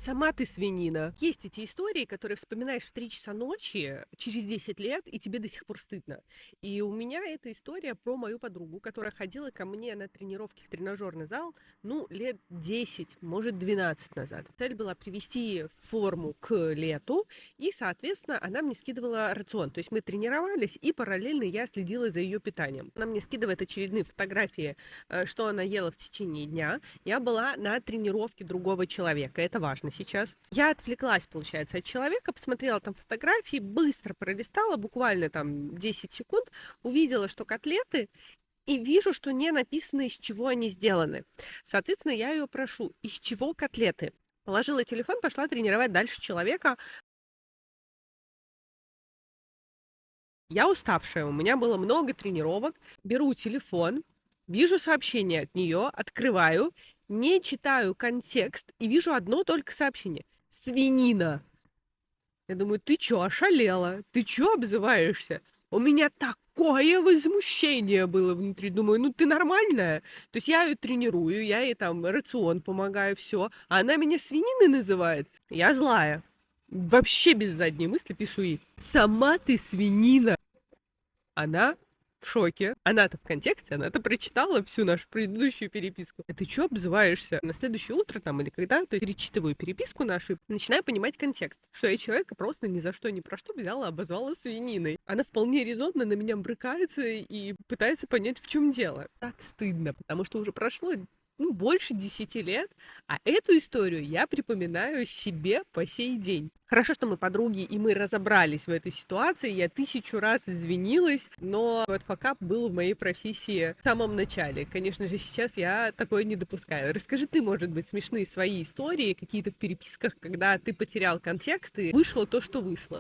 Сама ты свинина. Есть эти истории, которые вспоминаешь в 3 часа ночи, через 10 лет, и тебе до сих пор стыдно. И у меня эта история про мою подругу, которая ходила ко мне на тренировки в тренажерный зал, ну, лет 10, может, 12 назад. Цель была привести форму к лету, и, соответственно, она мне скидывала рацион. То есть мы тренировались, и параллельно я следила за ее питанием. Она мне скидывает очередные фотографии, что она ела в течение дня. Я была на тренировке другого человека. Это важно сейчас. Я отвлеклась, получается, от человека, посмотрела там фотографии, быстро пролистала, буквально там 10 секунд, увидела, что котлеты, и вижу, что не написано, из чего они сделаны. Соответственно, я ее прошу, из чего котлеты? Положила телефон, пошла тренировать дальше человека. Я уставшая, у меня было много тренировок. Беру телефон, вижу сообщение от нее, открываю, не читаю контекст и вижу одно только сообщение. Свинина. Я думаю, ты чё, ошалела? Ты чё обзываешься? У меня такое возмущение было внутри. Думаю, ну ты нормальная? То есть я ее тренирую, я ей там рацион помогаю, все, а она меня свининой называет. Я злая. Вообще без задней мысли пишу ей. Сама ты свинина. Она в шоке. Она-то в контексте, она-то прочитала всю нашу предыдущую переписку. А ты чё обзываешься? На следующее утро там или когда, то есть перечитываю переписку нашу, начинаю понимать контекст, что я человека просто ни за что, ни про что взяла, обозвала свининой. Она вполне резонно на меня брыкается и пытается понять, в чем дело. Так стыдно, потому что уже прошло ну, больше 10 лет, а эту историю я припоминаю себе по сей день. Хорошо, что мы подруги, и мы разобрались в этой ситуации. Я 1000 раз извинилась, но вот факап был в моей профессии в самом начале. Конечно же, сейчас я такое не допускаю. Расскажи ты, может быть, смешные свои истории, какие-то в переписках, когда ты потерял контекст и вышло то, что вышло.